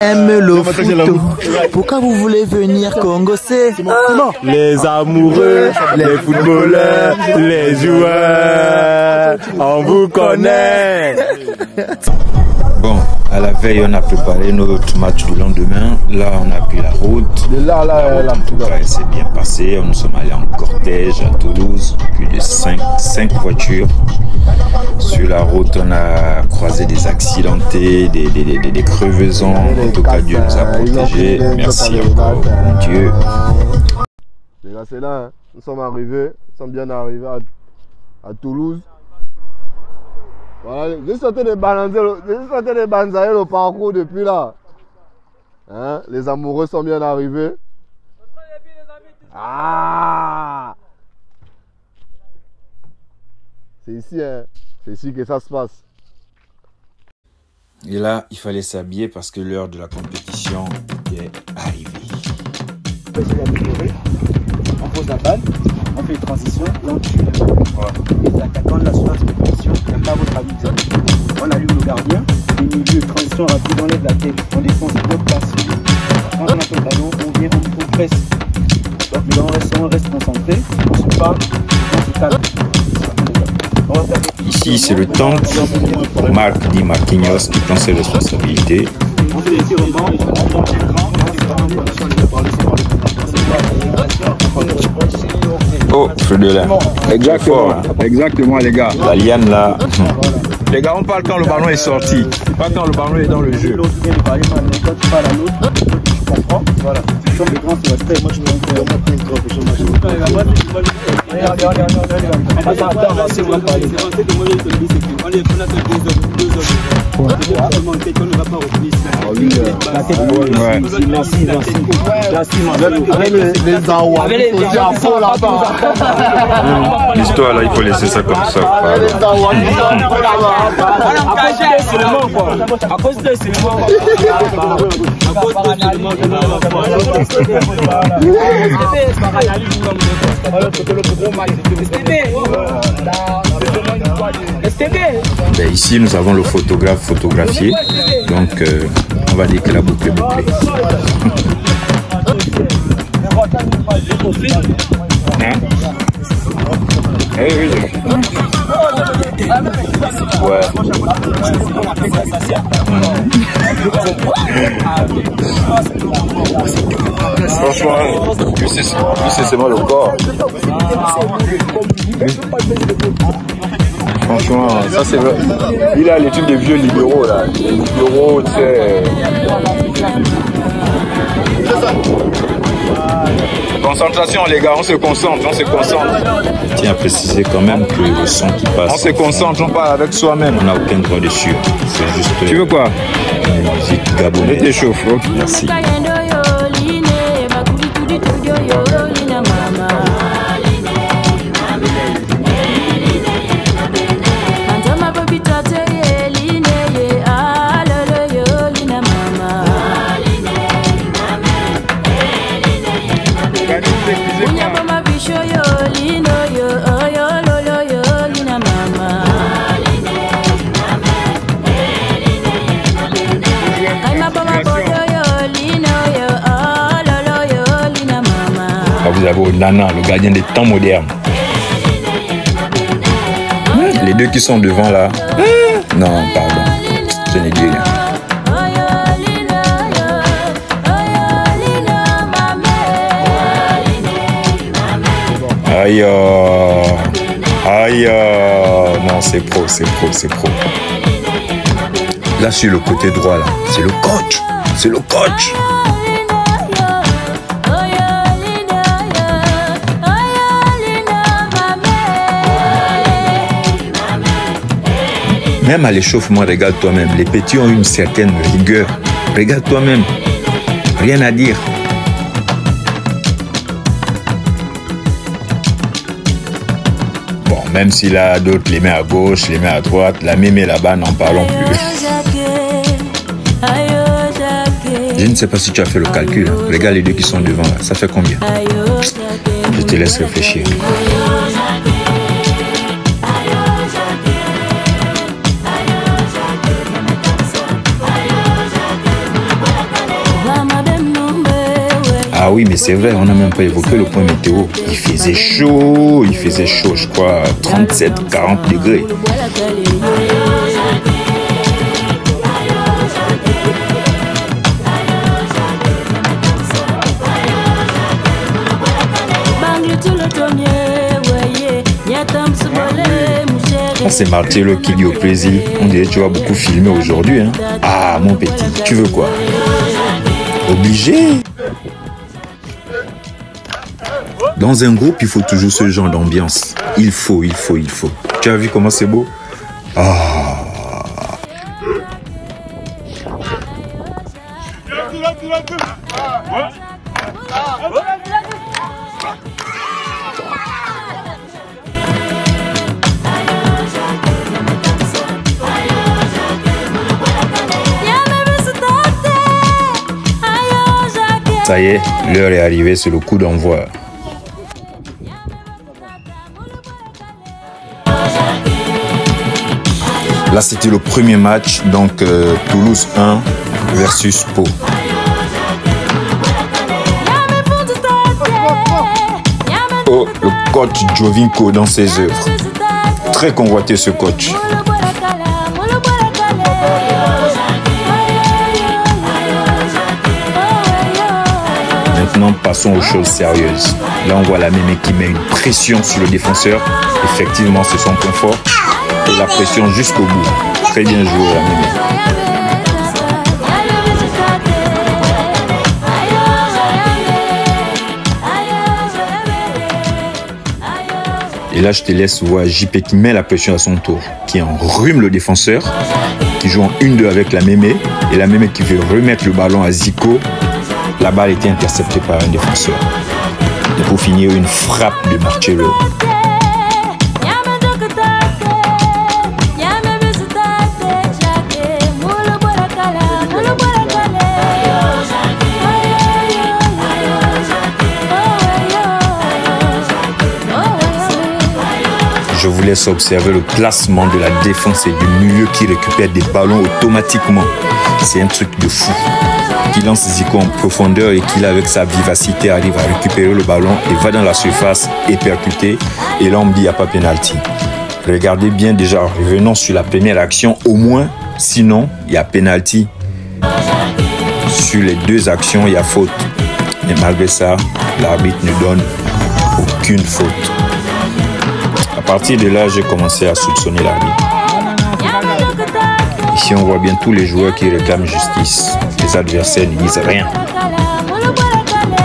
Aime le foot. Pourquoi vous voulez venir Congo? C'est les amoureux, les footballeurs, les joueurs. On vous connaît. Bon, à la veille, on a préparé notre match du lendemain. Là, on a pris la route. C'est bien passé. Nous sommes allés en cortège à Toulouse. Plus de 5 voitures. Sur la route, on a croisé des accidentés, des crevaisons. En tout cas, Dieu nous a protégés. Merci encore, mon Dieu. Les gars, c'est là. Hein. Nous sommes bien arrivés à Toulouse. Voilà, j'ai sauté des banzailler le parcours depuis là. Hein? Les amoureux sont bien arrivés. Ah! C'est ici, hein? C'est ici que ça se passe. Et là, il fallait s'habiller parce que l'heure de la compétition est arrivée. On pose la balle, on fait une transition et on tue. Les attaquants de la surface de compétition, il n'y a pas votre avis. On allume le gardien, les milieux, transition rapide, on lève la tête, on défonce deux passes. Quand on a le ballon, on vient, on presse. Donc là, on reste concentré, on se parle, on se calme. Ici, c'est le temps pour Marc Di Marquinhos qui prend ses responsabilités. On fait des tirements, Oh, feu de l'air. Exactement, exactement les gars. La liane là. Les gars, on parle quand le ballon est sorti, pas quand le ballon est dans le jeu. L'autre vient de parler, quand tu parles à l'autre, tu comprends. Voilà. Ce sont des grands sur respect. Moi, je me Attends, c'est moi parler. C'est que moi, je te dis, c'est qu'on a fait 2 heures. Seulement, quelqu'un ne va pas retenir ça. La tête, merci. Avec les enfants là-bas. L'histoire là, il faut laisser ça comme ça. À cause de ce Ben, ici, nous avons le photographe photographié. Donc, on va dire que la boucle est bouclée. Hein? Oui. Ouais. Franchement, lui c'est seulement le corps. Franchement, ça c'est vrai. Il a les trucs des vieux libéraux là. Les libéraux, tu sais. Concentration les gars, on se concentre. Je tiens à préciser quand même que le son qui passe. On se concentre, on parle avec soi-même. On n'a aucun droit dessus. C'est juste. Tu veux quoi? Une musique gabonaise. Je t'échauffe. Okay. Merci. Vous avez Nana, le gardien des temps modernes. Les deux qui sont devant là. Non, pardon. Je n'ai dit rien. Aïe. Non, c'est pro. Là, sur le côté droit, là, c'est le coach. Même à l'échauffement, regarde toi-même. Les petits ont une certaine rigueur. Regarde toi-même. Rien à dire. Bon, même s'il a d'autres les mains à gauche, les mains à droite, la mémé là-bas, n'en parlons plus. Je ne sais pas si tu as fait le calcul. Regarde les deux qui sont devant là. Ça fait combien? Je te laisse réfléchir. Ah oui, mais c'est vrai, on n'a même pas évoqué le point météo. Il faisait chaud, je crois, 37-40 degrés. Ah, c'est Marcello qui dit au plaisir. On dirait que tu vas beaucoup filmer aujourd'hui. Hein. Ah, mon petit, tu veux quoi? Obligé. Dans un groupe, il faut toujours ce genre d'ambiance. Il faut. Tu as vu comment c'est beau? Ah. Ça y est, l'heure est arrivée, c'est le coup d'envoi. Là, c'était le premier match, donc Toulouse 1 versus Pau. Oh, le coach Jovinko dans ses œuvres. Très convoité ce coach. Maintenant, passons aux choses sérieuses. Là, on voit la Mémé qui met une pression sur le défenseur. Effectivement, c'est son point fort. Et la pression jusqu'au bout. Très bien joué, la Mémé. Et là, je te laisse voir JP qui met la pression à son tour, qui enrhume le défenseur, qui joue en 1-2 avec la Mémé. Et la Mémé qui veut remettre le ballon à Zico. La balle était interceptée par un défenseur. Et pour finir, une frappe de Marcello. Je vous laisse observer le placement de la défense et du milieu qui récupère des ballons automatiquement. C'est un truc de fou. Qui lance Zico en profondeur et qui, avec sa vivacité, arrive à récupérer le ballon et va dans la surface et percuter. Et là, on me dit qu'il n'y a pas pénalty. Regardez bien déjà, revenons sur la première action, au moins. Sinon, il y a pénalty. Sur les deux actions, il y a faute. Et malgré ça, l'arbitre ne donne aucune faute. À partir de là, j'ai commencé à soupçonner l'arbitre. Ici, on voit bien tous les joueurs qui réclament justice. Les adversaires ne disent rien.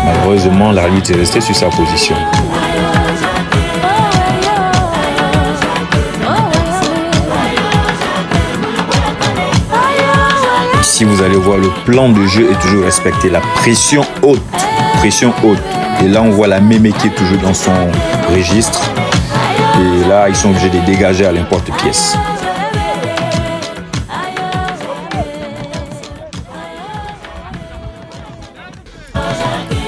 Malheureusement, l'arbitre est resté sur sa position. Ici, vous allez voir, le plan de jeu est toujours respecté. La pression haute. Pression haute. Et là, on voit la Mémé qui est toujours dans son registre. Et là, ils sont obligés de dégager à l'emporte-pièce.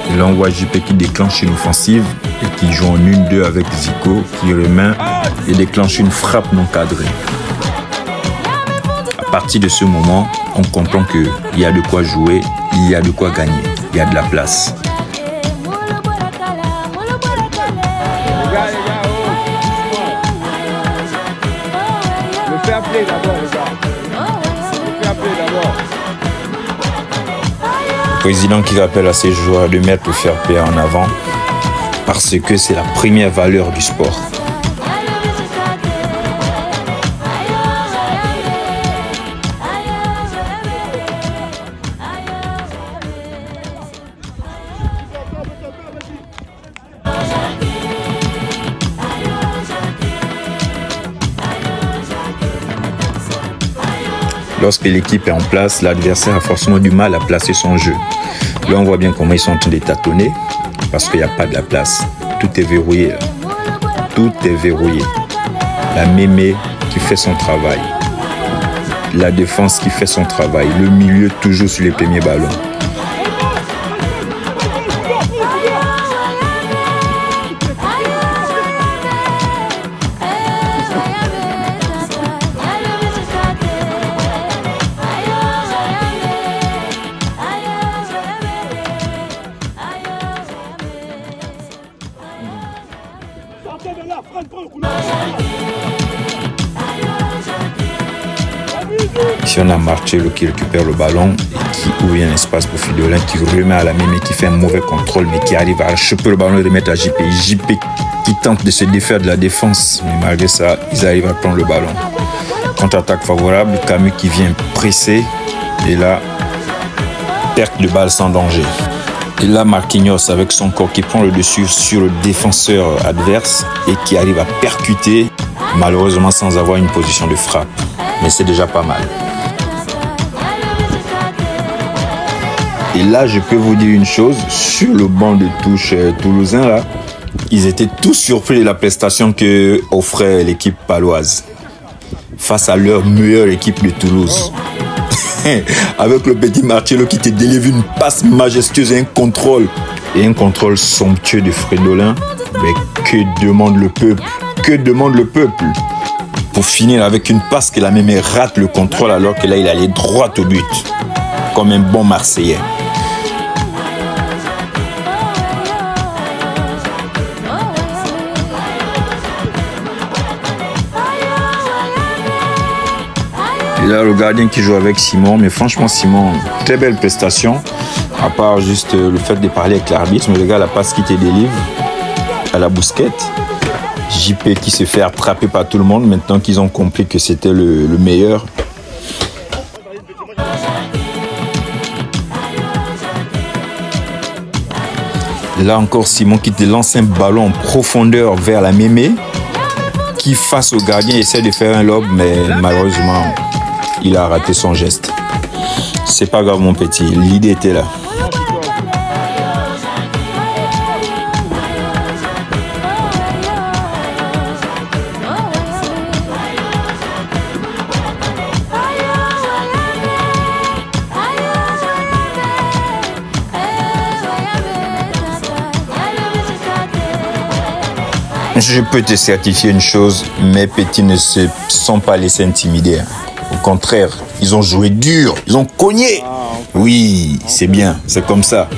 Et là, on voit JP qui déclenche une offensive et qui joue en 1-2 avec Zico, qui remet et déclenche une frappe non cadrée. À partir de ce moment, on comprend qu'il y a de quoi jouer, il y a de quoi gagner, il y a de la place. Le fair play d'abord, les gars. Le fair play d'abord. Le président qui rappelle à ses joueurs de mettre le fair play en avant parce que c'est la première valeur du sport. Lorsque l'équipe est en place, l'adversaire a forcément du mal à placer son jeu. Là, on voit bien comment ils sont en train de tâtonner parce qu'il n'y a pas de la place. Tout est verrouillé. Là. Tout est verrouillé. La Mémé qui fait son travail. La défense qui fait son travail. Le milieu toujours sur les premiers ballons. Ici, on a Marcello qui récupère le ballon et qui ouvre un espace pour Fridolin, qui remet à la Mémé, qui fait un mauvais contrôle, mais qui arrive à choper le ballon et remettre à JP. JP qui tente de se défaire de la défense, mais malgré ça, ils arrivent à prendre le ballon. Contre-attaque favorable, Camus qui vient presser, et là, perte de balle sans danger. Et là, Marquinhos, avec son corps, qui prend le dessus sur le défenseur adverse et qui arrive à percuter, malheureusement sans avoir une position de frappe. Mais c'est déjà pas mal. Et là, je peux vous dire une chose, sur le banc de touche toulousain, là, ils étaient tous surpris de la prestation que offrait l'équipe paloise face à leur meilleure équipe de Toulouse. Avec le petit Marcello qui te délivre une passe majestueuse et un contrôle somptueux de Fridolin. Mais que demande le peuple? Que demande le peuple? Pour finir avec une passe que la Mémé rate le contrôle alors que là il allait droit au but. Comme un bon Marseillais. Et là, le gardien qui joue avec Simon, mais franchement, Simon, très belle prestation. À part juste le fait de parler avec l'arbitre, mais le gars, la passe qui te délivre à la bousquette. JP qui se fait attraper par tout le monde, maintenant qu'ils ont compris que c'était le meilleur. Là encore, Simon qui te lance un ballon en profondeur vers la Mémé, qui face au gardien essaie de faire un lob, mais malheureusement, il a raté son geste. C'est pas grave mon petit, l'idée était là. Je peux te certifier une chose, mes petits ne se sont pas laissés intimider. Au contraire, ils ont joué dur, ils ont cogné. Oui, c'est bien, c'est comme ça.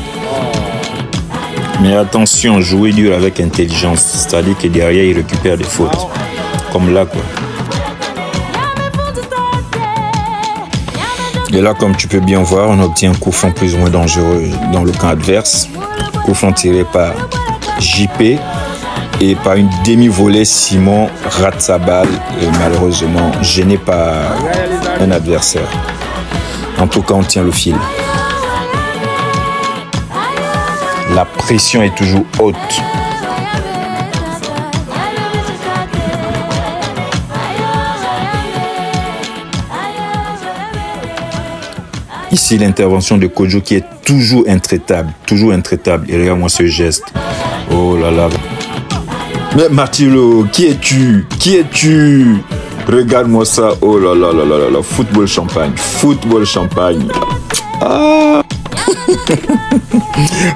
Mais attention, jouer dur avec intelligence, c'est-à-dire que derrière, ils récupèrent des fautes. Comme là, quoi. Et là, comme tu peux bien voir, on obtient un coup franc plus ou moins dangereux dans le camp adverse. Coup franc tiré par JP. Et par une demi-volée, Simon rate sa balle et malheureusement gêné par un adversaire. En tout cas, on tient le fil. La pression est toujours haute. Ici, l'intervention de Kojo qui est toujours intraitable. Toujours intraitable. Et regarde-moi ce geste. Oh là là. Mais Marcello, qui es-tu? Qui es-tu? Regarde-moi ça. Oh là là là là là là. Football champagne. Football champagne. Ah.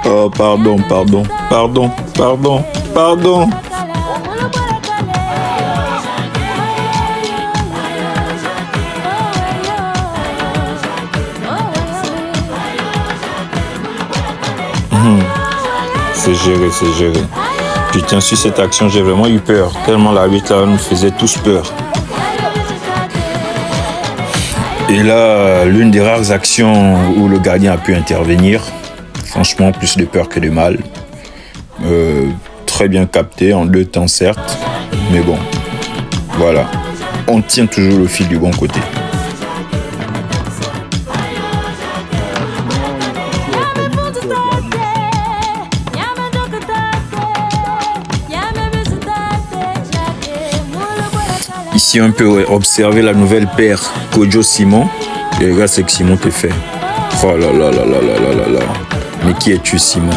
Oh, pardon, pardon. Pardon, pardon, pardon. C'est géré, c'est géré. Putain, sur cette action, j'ai vraiment eu peur. Tellement l'arbitre là nous faisait tous peur. Et là, l'une des rares actions où le gardien a pu intervenir. Franchement, plus de peur que de mal. Très bien capté, en 2 temps certes. Mais bon, voilà. On tient toujours le fil du bon côté. Ici, on peut observer la nouvelle paire Kojo-Simon. Et regarde ce que Simon te fait. Oh là là là là là là là. Mais qui es-tu, Simon?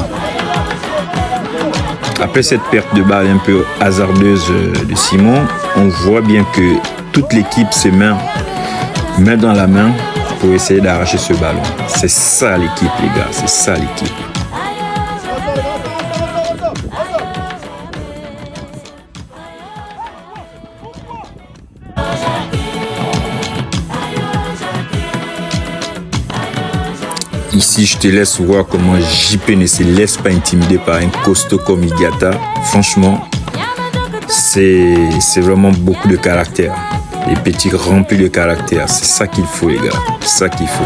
Après cette perte de balle un peu hasardeuse de Simon, on voit bien que toute l'équipe se met main dans la main pour essayer d'arracher ce ballon. C'est ça l'équipe, les gars. C'est ça l'équipe. Ici, je te laisse voir comment JP ne se laisse pas intimider par un costaud comme Idiata. Franchement, c'est vraiment beaucoup de caractère. Les petits remplis de caractère, c'est ça qu'il faut les gars, c'est ça qu'il faut.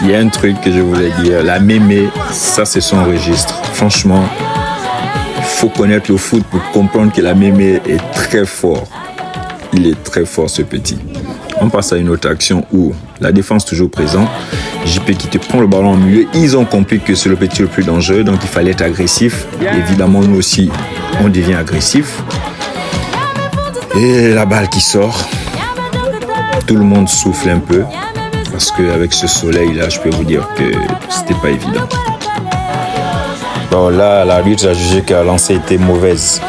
Il y a un truc que je voulais dire, la mémé, ça c'est son registre. Franchement, il faut connaître le foot pour comprendre que la mémé est très fort. Il est très fort ce petit. On passe à une autre action où la défense toujours présente. JP qui te prend le ballon au milieu. Ils ont compris que c'est le petit le plus dangereux, donc il fallait être agressif. Évidemment, nous aussi, on devient agressif. Et la balle qui sort. Tout le monde souffle un peu. Parce qu'avec ce soleil-là, je peux vous dire que c'était pas évident. Bon, là, l'arbitre a jugé que la lancée était mauvaise.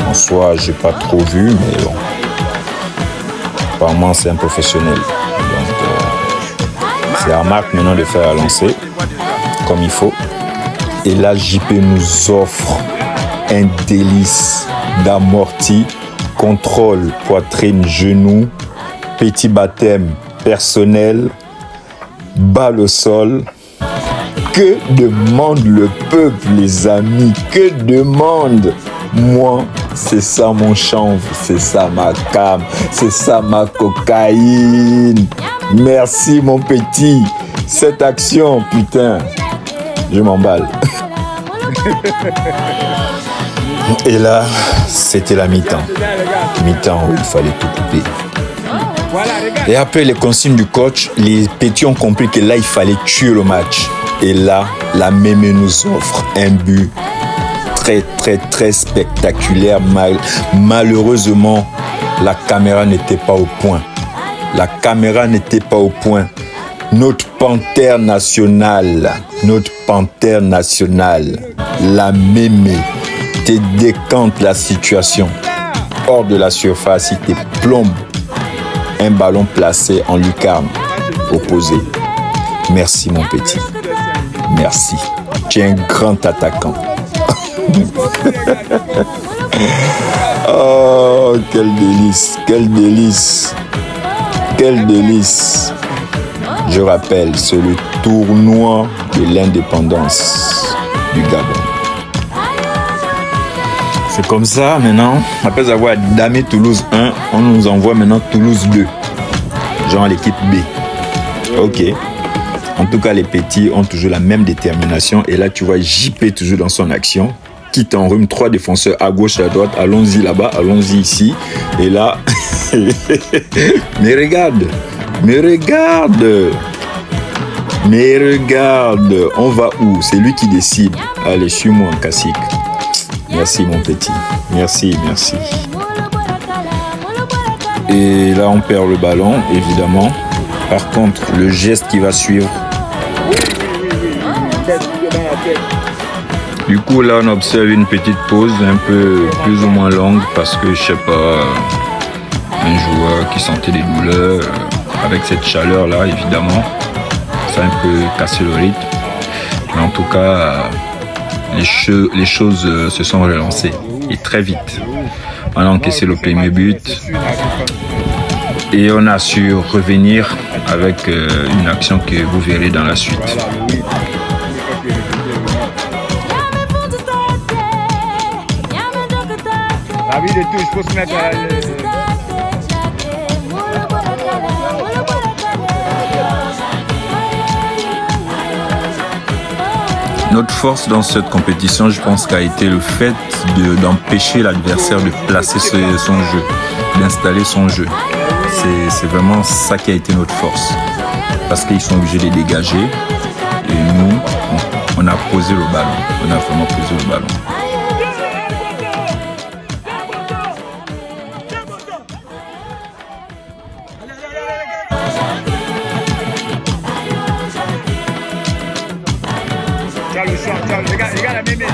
En soi, j'ai pas trop vu, mais bon. Apparemment, c'est un professionnel. Donc, c'est à Marc maintenant de faire la lancée comme il faut. Et là, JP nous offre un délice d'amorti, contrôle, poitrine, genou, petit baptême personnel, balle au sol. Que demande le peuple, les amis? Que demande? Moi, c'est ça mon chanvre, c'est ça ma cam, c'est ça ma cocaïne. Merci mon petit. Cette action, putain, je m'emballe. Et là, c'était la mi-temps. Mi-temps où il fallait tout couper. Et après les consignes du coach, les petits ont compris que là, il fallait tuer le match. Et là, la mémé nous offre un but très spectaculaire. Malheureusement, la caméra n'était pas au point. La caméra n'était pas au point. Notre panthère nationale, la mémé, te décante la situation. Hors de la surface, il te plombe un ballon placé en lucarne opposé. Merci mon petit. Merci. Tu es un grand attaquant. Oh, quel délice, quel délice, quel délice. Je rappelle, c'est le tournoi de l'indépendance du Gabon. C'est comme ça maintenant, après avoir damé Toulouse 1, on nous envoie maintenant Toulouse 2, genre l'équipe B. Ok. En tout cas, les petits ont toujours la même détermination. Et là, tu vois JP toujours dans son action. Qui t'enrhume 3 défenseurs à gauche, à droite. Allons-y là-bas, allons-y ici. Et là, mais regarde, on va où? C'est lui qui décide. Allez, suis-moi, Cacique. Merci, mon petit. Merci. Et là, on perd le ballon, évidemment. Par contre, le geste qui va suivre. Du coup, là, on observe une petite pause, un peu plus ou moins longue, parce que, je sais pas, un joueur qui sentait des douleurs, avec cette chaleur-là, évidemment, ça a un peu cassé le rythme. Mais en tout cas, les choses se sont relancées, et très vite. On a encaissé le premier but, et on a su revenir avec une action que vous verrez dans la suite. La vie de touche, il faut se mettre à Notre force dans cette compétition, je pense, qu'a été le fait d'empêcher l'adversaire de placer son jeu, d'installer son jeu. C'est vraiment ça qui a été notre force. Parce qu'ils sont obligés de les dégager. Et nous, on a posé le ballon. On a vraiment posé le ballon. Regarde la mémé.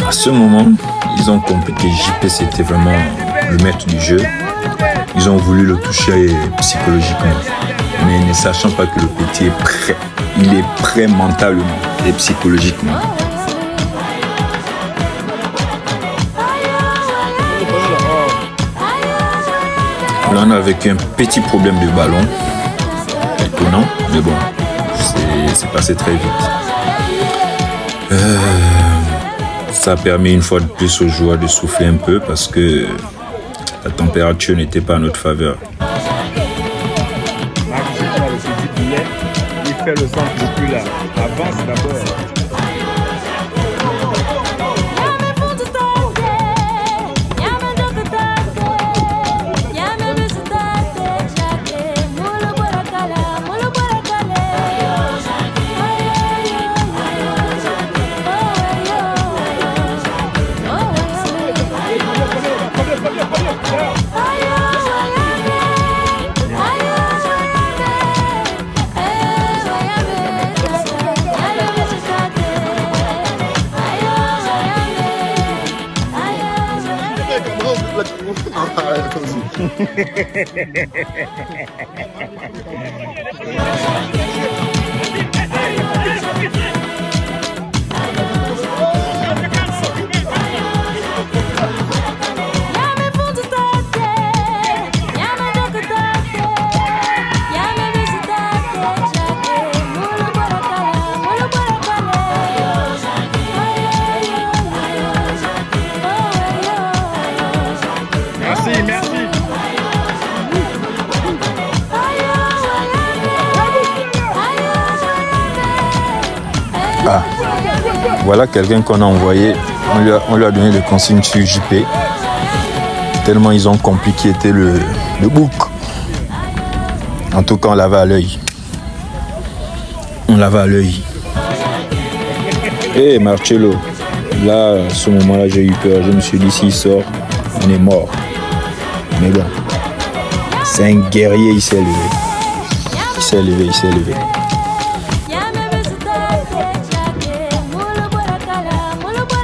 À ce moment, ils ont compris que JP c'était vraiment le maître du jeu. Ils ont voulu le toucher psychologiquement, mais ne sachant pas que le petit est prêt. Il est prêt mentalement et psychologiquement. Là, on a vécu un petit problème de ballon. Étonnant, mais bon, c'est passé très vite. Ça a permis une fois de plus aux joueurs de souffler un peu parce que la température n'était pas à notre faveur. Il fait le centre depuis là. Avance d'abord. Ah, voilà quelqu'un qu'on a envoyé. On lui a donné des consignes sur JP. Tellement ils ont compris qui était le bouc. En tout cas, on l'avait à l'œil. On l'avait à l'œil. Hé Marcello, là, à ce moment-là, j'ai eu peur. Je me suis dit, s'il sort, on est mort. Mais bon, c'est un guerrier, il s'est levé. Il s'est levé, il s'est levé.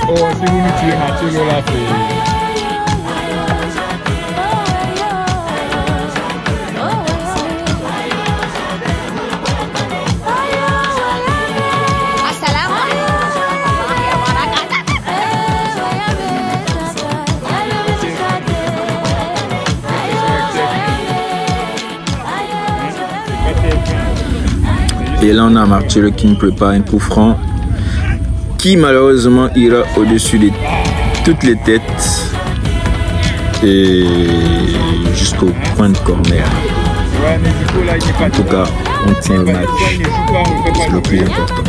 Oh, si vous nous tuez Marcello là, c'est... Et là, on a Marcello qui nous prépare un coup franc qui malheureusement ira au-dessus de toutes les têtes et jusqu'au point de corner. En tout cas, on tient le match. C'est le plus important.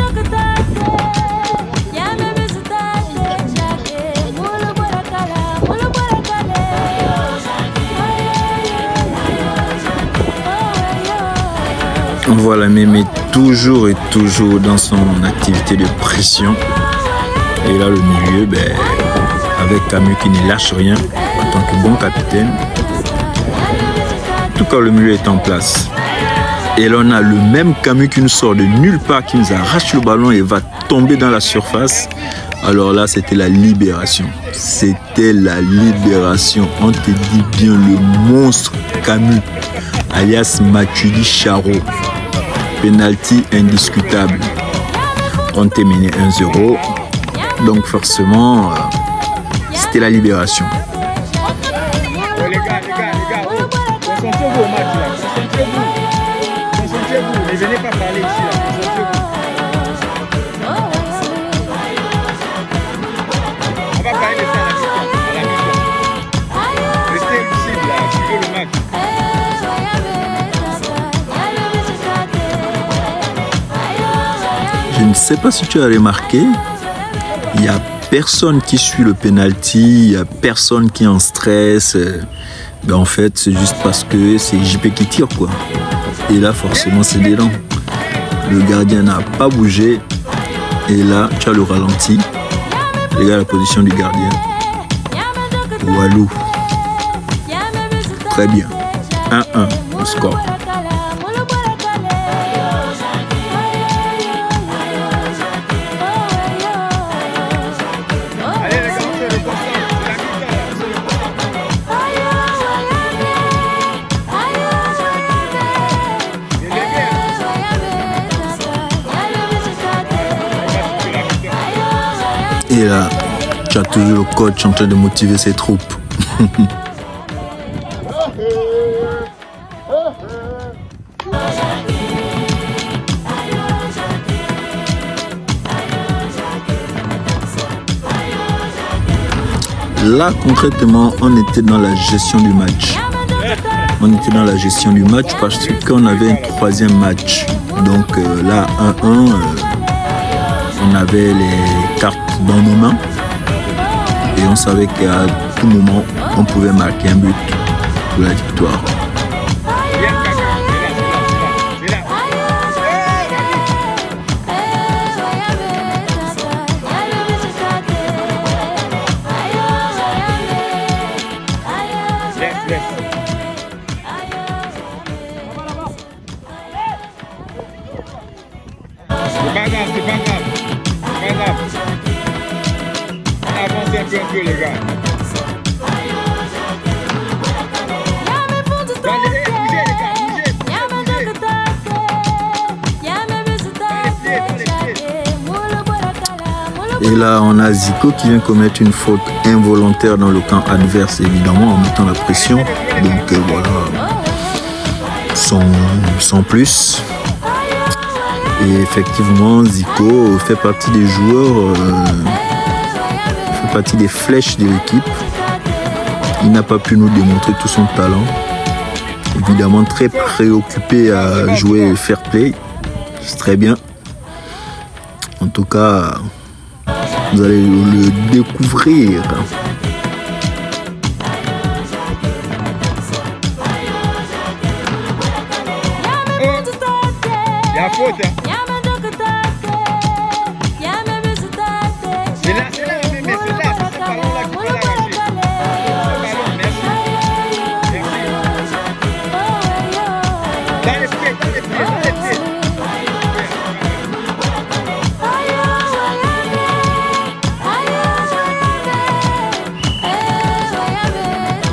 On voit la Mémé toujours et toujours dans son activité de pression. Et là, le milieu, avec Camus qui ne lâche rien en tant que bon capitaine. En tout cas, le milieu est en place. Et là, on a le même Camus qui nous sort de nulle part, qui nous arrache le ballon et va tomber dans la surface. Alors là, c'était la libération. C'était la libération. On te dit bien le monstre Camus, alias Matuidi Charo. Penalty indiscutable. On t'est mené 1-0. Donc forcément, c'était la libération. Les gars, concentrez-vous au match là. Concentrez-vous. Ne venez pas parler ici là. Concentrez-vous. On va parler de ça à la mi-temps. Restez lucide là, suivez le match. Je ne sais pas si tu as remarqué, il n'y a personne qui suit le penalty, il n'y a personne qui est en stress. En fait, c'est juste parce que c'est JP qui tire, quoi. Et là, forcément, c'est dedans. Le gardien n'a pas bougé. Et là, tu as le ralenti. Regarde la position du gardien. Walou. Très bien. 1-1 le score. Et là, tu as toujours le coach en train de motiver ses troupes. Là, concrètement, on était dans la gestion du match. On était dans la gestion du match parce qu'on avait un troisième match. Donc là, 1-1, on avait les cartes dans nos mains. Et on savait qu'à tout moment, on pouvait marquer un but pour la victoire. Les gars. Et là, on a Zico qui vient commettre une faute involontaire dans le camp adverse, évidemment, en mettant la pression. Donc voilà, sans plus. Et effectivement, Zico fait partie des joueurs, fait partie des flèches de l'équipe. Il n'a pas pu nous démontrer tout son talent. Évidemment, très préoccupé à jouer fair play. C'est très bien. En tout cas, vous allez le découvrir. Il y a faute. C'est là, mais c'est là, c'est ce ballon-là qui va l'arracher. Ce ballon, merci. Dans les pieds, dans les pieds, dans les pieds.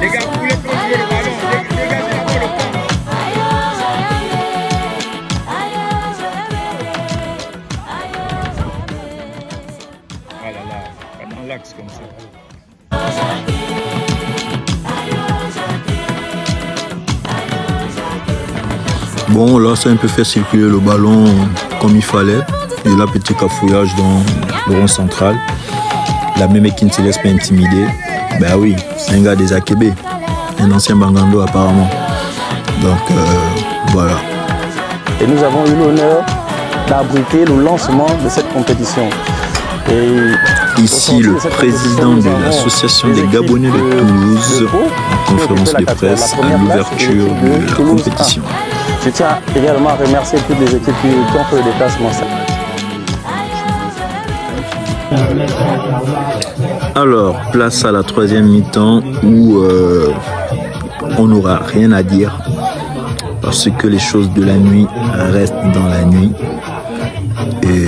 Les gars, vous voulez contrôler le ballon, dégagez la balle au camp. Ah là là, pas dans l'axe comme ça. Bon, là, ça a un peu fait circuler le ballon comme il fallait. Et là, petit cafouillage dans le rond central. La même qui ne se laisse pas intimider. Ben oui, c'est un gars des Akébé. Un ancien Bangando apparemment. Donc, voilà. Et nous avons eu l'honneur d'abriter le lancement de cette compétition. Et ici, le président de l'association des Gabonais de Toulouse, en conférence de presse à l'ouverture de la compétition. Je tiens également à remercier toutes les équipes qui ont fait le déplacement. Alors, place à la troisième mi-temps où on n'aura rien à dire parce que les choses de la nuit restent dans la nuit. Et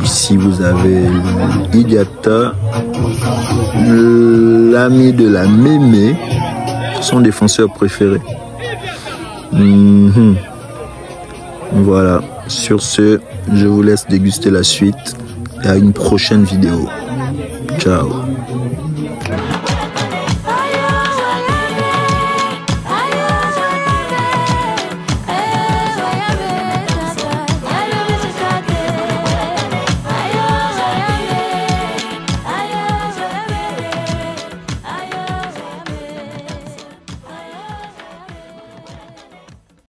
ici, vous avez Idiata, l'ami de la Mémé, son défenseur préféré. Voilà, sur ce, je vous laisse déguster la suite et à une prochaine vidéo. Ciao.